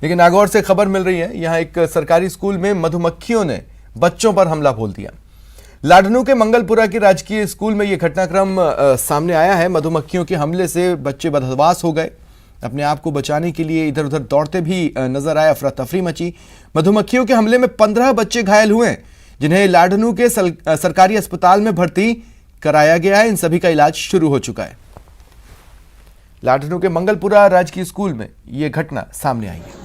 लेकिन नागौर से खबर मिल रही है, यहां एक सरकारी स्कूल में मधुमक्खियों ने बच्चों पर हमला बोल दिया। लाडनू के मंगलपुरा के राजकीय स्कूल में यह घटनाक्रम सामने आया है। मधुमक्खियों के हमले से बच्चे बदहवास हो गए, अपने आप को बचाने के लिए इधर उधर दौड़ते भी नजर आए। अफरा तफरी मची। मधुमक्खियों के हमले में 15 बच्चे घायल हुए हैं, जिन्हें लाडनू के सरकारी अस्पताल में भर्ती कराया गया है। इन सभी का इलाज शुरू हो चुका है। लाडनू के मंगलपुरा राजकीय स्कूल में यह घटना सामने आई है।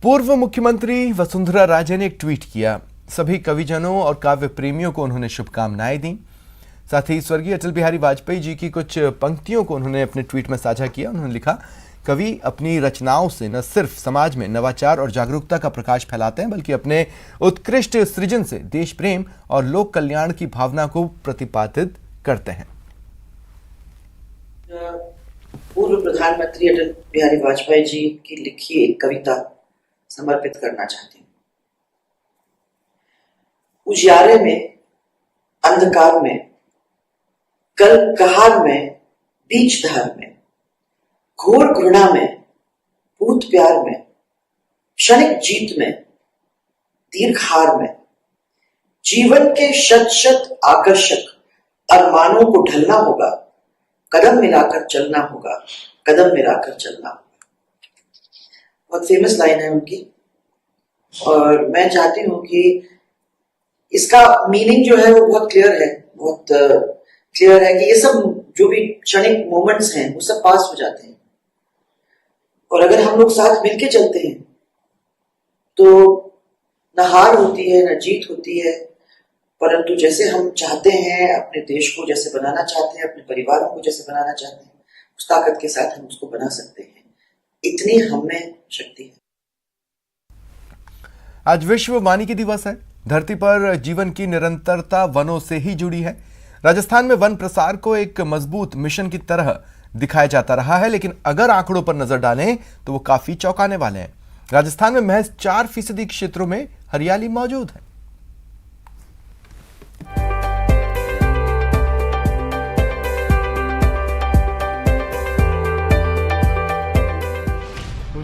पूर्व मुख्यमंत्री वसुंधरा राजे ने एक ट्वीट किया। सभी कविजनों और काव्य प्रेमियों को उन्होंने शुभकामनाएं दी। साथ ही स्वर्गीय अटल बिहारी वाजपेयी जी की कुछ पंक्तियों को उन्होंने अपने ट्वीट में साझा किया। उन्होंने लिखा, कवि अपनी रचनाओं से न सिर्फ समाज में नवाचार और जागरूकता का प्रकाश फैलाते हैं, बल्कि अपने उत्कृष्ट सृजन से देश प्रेम और लोक कल्याण की भावना को प्रतिपादित करते हैं। पूर्व प्रधानमंत्री अटल बिहारी वाजपेयी जी की लिखी एक कविता समर्पित करना चाहती हूँ। उजियारे में, अंधकार में, कल कहार में, बीच धार में, घोर घृणा में, पूत प्यार में, क्षणिक जीत में, दीर्घ हार में, जीवन के शत शत आकर्षक अरमानों को ढलना होगा, कदम मिलाकर चलना होगा, कदम मिलाकर चलना होगा। बहुत फेमस लाइन है उनकी, और मैं चाहती हूँ कि इसका मीनिंग जो है वो बहुत क्लियर है, बहुत क्लियर है कि ये सब जो भी क्षणिक मोमेंट्स हैं वो सब पास हो जाते हैं, और अगर हम लोग साथ मिलके चलते हैं तो न हार होती है न जीत होती है, परंतु जैसे हम चाहते हैं, अपने देश को जैसे बनाना चाहते हैं, अपने परिवारों को जैसे बनाना चाहते हैं, उस ताकत के साथ हम उसको बना सकते हैं। इतनी हमें शक्ति है। आज विश्व वानिकी दिवस है। धरती पर जीवन की निरंतरता वनों से ही जुड़ी है। राजस्थान में वन प्रसार को एक मजबूत मिशन की तरह दिखाया जाता रहा है, लेकिन अगर आंकड़ों पर नजर डालें तो वो काफी चौंकाने वाले हैं। राजस्थान में महज 4% क्षेत्रों में हरियाली मौजूद है।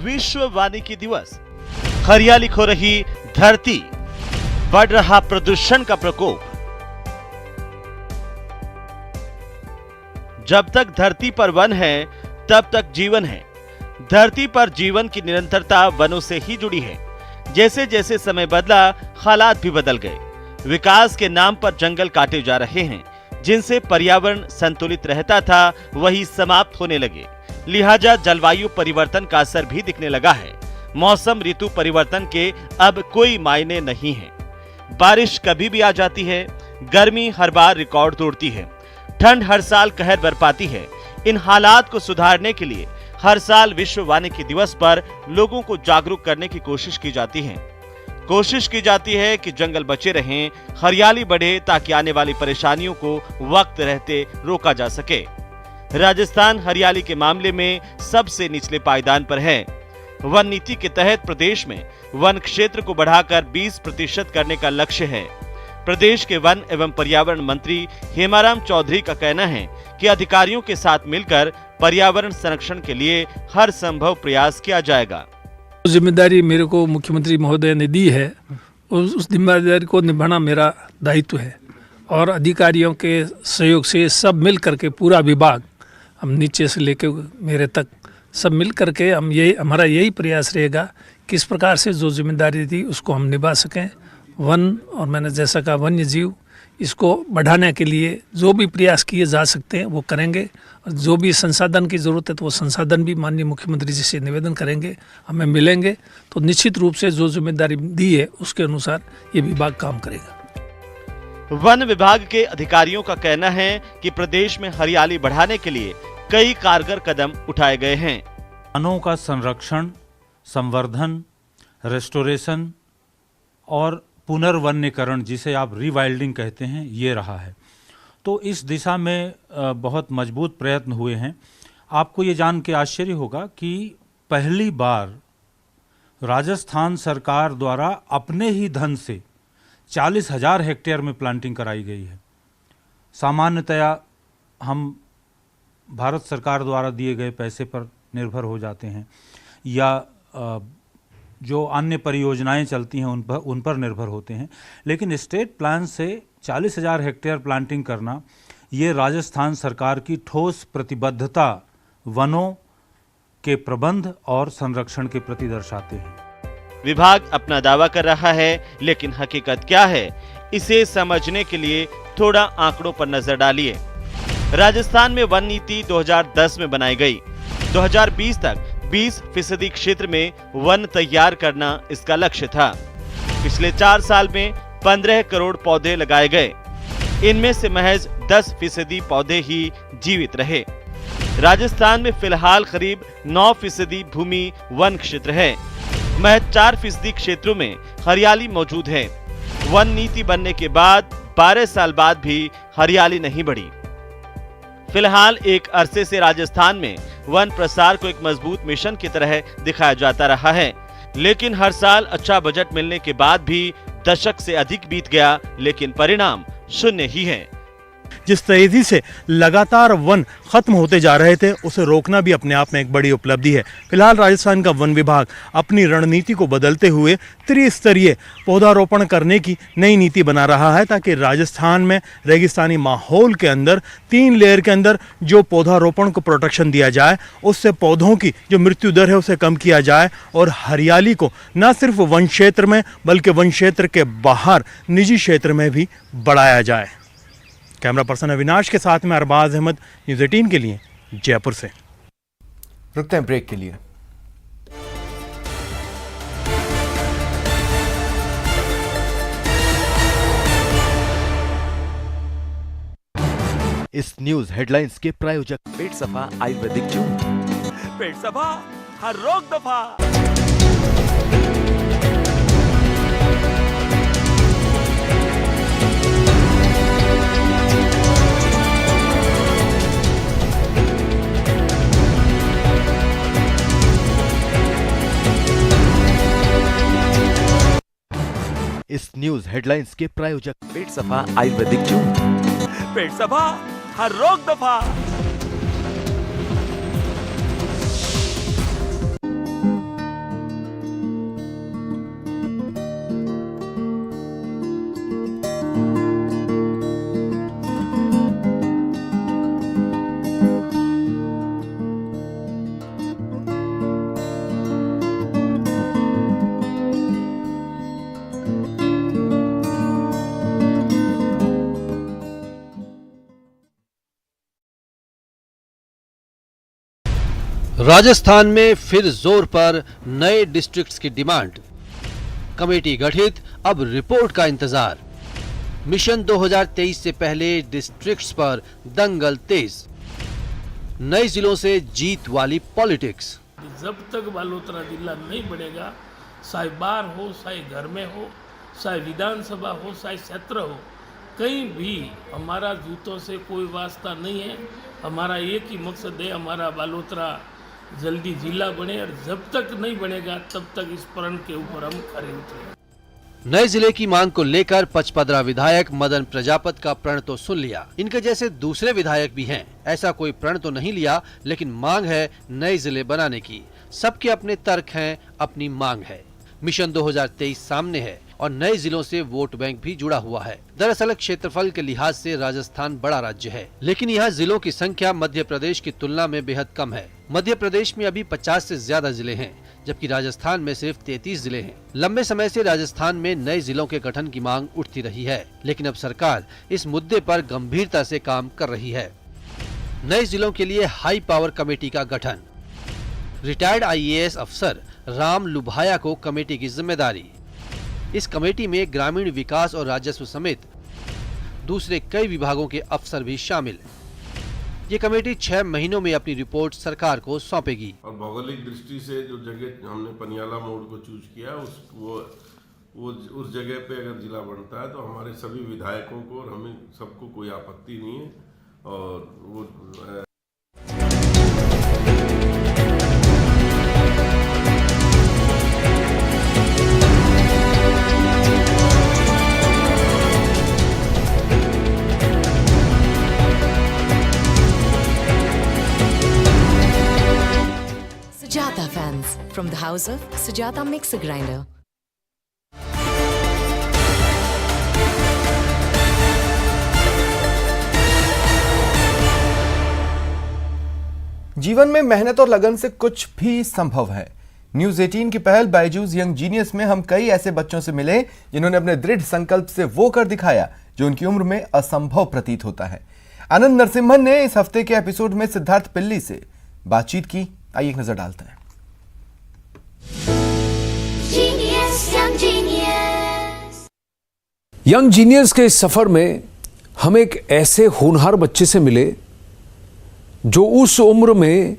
विश्व वानिकी दिवस, हरियाली खो रही धरती, बढ़ रहा प्रदूषण का प्रकोप। जब तक धरती पर वन है तब तक जीवन है। धरती पर जीवन की निरंतरता वनों से ही जुड़ी है। जैसे जैसे समय बदला, हालात भी बदल गए। विकास के नाम पर जंगल काटे जा रहे हैं, जिनसे पर्यावरण संतुलित रहता था वही समाप्त होने लगे। लिहाजा जलवायु परिवर्तन का असर भी दिखने लगा है। मौसम ऋतु परिवर्तन के अब कोई मायने नहीं है। बारिश कभी भी आ जाती है, गर्मी हर बार रिकॉर्ड तोड़ती है, ठंड हर साल कहर बरपाती है। इन हालात को सुधारने के लिए हर साल विश्व वानिकी दिवस पर लोगों को जागरूक करने की कोशिश की जाती है। कोशिश की जाती है कि जंगल बचे रहें, हरियाली बढ़े, ताकि आने वाली परेशानियों को वक्त रहते रोका जा सके। राजस्थान हरियाली के मामले में सबसे निचले पायदान पर है। वन नीति के तहत प्रदेश में वन क्षेत्र को बढ़ाकर 20% करने का लक्ष्य है। प्रदेश के वन एवं पर्यावरण मंत्री हेमाराम चौधरी का कहना है कि अधिकारियों के साथ मिलकर पर्यावरण संरक्षण के लिए हर संभव प्रयास किया जाएगा। जिम्मेदारी मेरे को मुख्यमंत्री महोदय ने दी है, उस जिम्मेदारी को निभाना मेरा दायित्व है, और अधिकारियों के सहयोग से सब मिल करके पूरा विभाग, हम नीचे से लेकर मेरे तक सब मिल करके हमारा यही प्रयास रहेगा कि इस प्रकार से जो जिम्मेदारी थी उसको हम निभा सकें। वन, और मैंने जैसा कहा, वन्य जीव, इसको बढ़ाने के लिए जो भी प्रयास किए जा सकते हैं वो करेंगे, और जो भी संसाधन की ज़रूरत है तो वो संसाधन भी माननीय मुख्यमंत्री जी से निवेदन करेंगे, हमें मिलेंगे तो निश्चित रूप से जो जिम्मेदारी दी है उसके अनुसार ये विभाग काम करेगा। वन विभाग के अधिकारियों का कहना है कि प्रदेश में हरियाली बढ़ाने के लिए कई कारगर कदम उठाए गए हैं। वनों का संरक्षण, संवर्धन, रेस्टोरेशन और पुनर्वन्यकरण, जिसे आप रीवाइल्डिंग कहते हैं, ये रहा है। तो इस दिशा में बहुत मजबूत प्रयत्न हुए हैं। आपको ये जान के आश्चर्य होगा कि पहली बार राजस्थान सरकार द्वारा अपने ही धन से 40,000 हेक्टेयर में प्लांटिंग कराई गई है। सामान्यतया हम भारत सरकार द्वारा दिए गए पैसे पर निर्भर हो जाते हैं या जो अन्य परियोजनाएं चलती हैं उन पर निर्भर होते हैं, लेकिन स्टेट प्लान से 40,000 हेक्टेयर प्लांटिंग करना ये राजस्थान सरकार की ठोस प्रतिबद्धता वनों के प्रबंध और संरक्षण के प्रति दर्शाते हैं। विभाग अपना दावा कर रहा है, लेकिन हकीकत क्या है, इसे समझने के लिए थोड़ा आंकड़ों पर नजर डालिए। राजस्थान में वन नीति 2010 में बनाई गई। 2020 तक 20% क्षेत्र में वन तैयार करना इसका लक्ष्य था। पिछले 4 साल में 15 करोड़ पौधे लगाए गए। इनमें से महज 10% पौधे ही जीवित रहे। राजस्थान में फिलहाल करीब 9% भूमि वन क्षेत्र है। महज 4% क्षेत्रों में हरियाली मौजूद है। वन नीति बनने के बाद 12 साल बाद भी हरियाली नहीं बढ़ी। फिलहाल एक अरसे से राजस्थान में वन प्रसार को एक मजबूत मिशन की तरह दिखाया जाता रहा है, लेकिन हर साल अच्छा बजट मिलने के बाद भी दशक से अधिक बीत गया, लेकिन परिणाम शून्य ही है। जिस तेजी से लगातार वन खत्म होते जा रहे थे, उसे रोकना भी अपने आप में एक बड़ी उपलब्धि है। फिलहाल राजस्थान का वन विभाग अपनी रणनीति को बदलते हुए त्रिस्तरीय पौधारोपण करने की नई नीति बना रहा है, ताकि राजस्थान में रेगिस्तानी माहौल के अंदर 3 लेयर के अंदर जो पौधारोपण को प्रोटेक्शन दिया जाए, उससे पौधों की जो मृत्यु दर है उसे कम किया जाए और हरियाली को न सिर्फ वन क्षेत्र में बल्कि वन क्षेत्र के बाहर निजी क्षेत्र में भी बढ़ाया जाए। कैमरा पर्सन अविनाश के साथ में अरबाज अहमद, न्यूज़ 18 के लिए जयपुर से। रुकते हैं ब्रेक के लिए। इस न्यूज हेडलाइंस के प्रायोजक पेट सफा आयुर्वेदिक जूस। पेट सफा, हर रोग दफा। इस न्यूज हेडलाइंस के प्रायोजक पेट सफा आयुर्वेदिक जूस। पेट सफा, हर रोग दफा। राजस्थान में फिर जोर पर नए डिस्ट्रिक्ट्स की डिमांड। कमेटी गठित, अब रिपोर्ट का इंतजार। मिशन 2023 से पहले डिस्ट्रिक्ट्स पर दंगल तेज। नए जिलों से जीत वाली पॉलिटिक्स। जब तक बालोतरा जिला नहीं बनेगा, चाहे बाहर हो, चाहे घर में हो, चाहे विधानसभा हो, चाहे क्षेत्र हो, कहीं भी हमारा जूतों से कोई वास्ता नहीं है। हमारा एक ही मकसद है, हमारा बालोतरा जल्दी जिला बने, और जब तक नहीं बनेगा तब तक इस प्रण के ऊपर हम खड़े उतरे। नए जिले की मांग को लेकर पचपदरा विधायक मदन प्रजापत का प्रण तो सुन लिया। इनके जैसे दूसरे विधायक भी हैं। ऐसा कोई प्रण तो नहीं लिया, लेकिन मांग है नए जिले बनाने की। सबके अपने तर्क हैं, अपनी मांग है। मिशन 2023 सामने है और नए जिलों से वोट बैंक भी जुड़ा हुआ है। दरअसल क्षेत्रफल के लिहाज से राजस्थान बड़ा राज्य है, लेकिन यहाँ जिलों की संख्या मध्य प्रदेश की तुलना में बेहद कम है। मध्य प्रदेश में अभी 50 से ज्यादा जिले हैं, जबकि राजस्थान में सिर्फ 33 जिले हैं। लंबे समय से राजस्थान में नए जिलों के गठन की मांग उठती रही है, लेकिन अब सरकार इस मुद्दे पर गंभीरता से काम कर रही है। नए जिलों के लिए हाई पावर कमेटी का गठन। रिटायर्ड IAS अफसर राम लुभाया को कमेटी की जिम्मेदारी। इस कमेटी में ग्रामीण विकास और राजस्व समेत दूसरे कई विभागों के अफसर भी शामिल। ये कमेटी 6 महीनों में अपनी रिपोर्ट सरकार को सौंपेगी। और भौगोलिक दृष्टि से जो जगह हमने पनियाला मोड़ को चूज किया, उस जगह पे अगर जिला बनता है तो हमारे सभी विधायकों को और हमें सबको कोई आपत्ति नहीं है। और वो Sujata fans from the house of Sujata Mixer Grinder. जीवन में मेहनत और लगन से कुछ भी संभव है। न्यूज 18 की पहल बायजूस यंग जीनियस में हम कई ऐसे बच्चों से मिले जिन्होंने अपने दृढ़ संकल्प से वो कर दिखाया जो उनकी उम्र में असंभव प्रतीत होता है। आनंद नरसिम्हन ने इस हफ्ते के एपिसोड में सिद्धार्थ पिल्ली से बातचीत की। आइए एक नजर डालते हैं। यंग जीनियस के इस सफर में हम एक ऐसे होनहार बच्चे से मिले जो उस उम्र में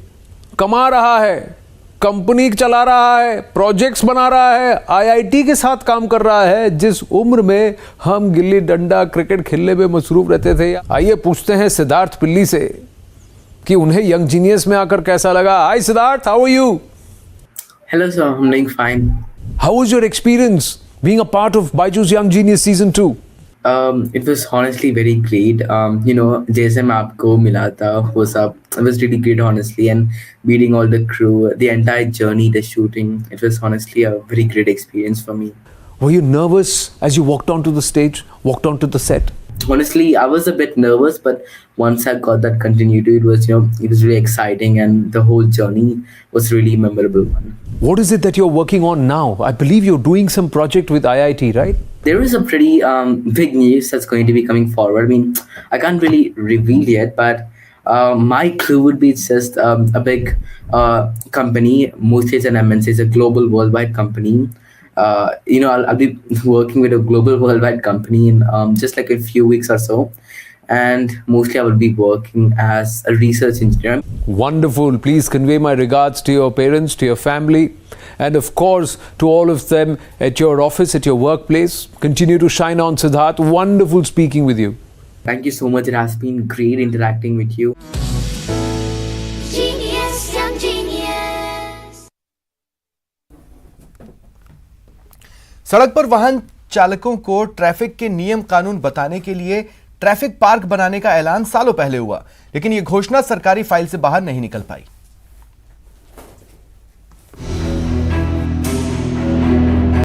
कमा रहा है, कंपनी चला रहा है, प्रोजेक्ट्स बना रहा है, आईआईटी के साथ काम कर रहा है, जिस उम्र में हम गिल्ली डंडा क्रिकेट खेलने में मसरूफ रहते थे। आइए पूछते हैं सिद्धार्थ पिल्ली से कि उन्हें यंग जीनियस में आकर कैसा लगा। Hi Siddharth, how are you? Hello sir, I am doing fine. How was your experience being a part of Byju's young genius season 2? It was honestly very great. जैसे मैं आपको मिला था वो सब, it was really great honestly, and meeting all the crew, the entire journey, the shooting, it was honestly a very great experience for me. Were you nervous as you walked onto the stage, walked onto the set? Honestly, I was a bit nervous, but once I got that continuity, it was really exciting, and the whole journey was really memorable one. What is it that you're working on now? I believe you're doing some project with IIT, right? There is a pretty big news that's going to be coming forward. I mean, I can't really reveal yet, but my clue would be just a big company, mostly it's an MNC, it's a global worldwide company. I'll be working with a global worldwide company in just like a few weeks or so. And mostly I will be working as a research engineer. Wonderful. Please convey my regards to your parents, to your family, and of course to all of them at your office, at your workplace. Continue to shine on, Siddharth. Wonderful speaking with you. Thank you so much. It has been great interacting with you. Genius, young genius. सड़क पर वाहन चालकों को traffic के नियम कानून बताने के लिए ट्रैफिक पार्क बनाने का ऐलान सालों पहले हुआ, लेकिन यह घोषणा सरकारी फाइल से बाहर नहीं निकल पाई।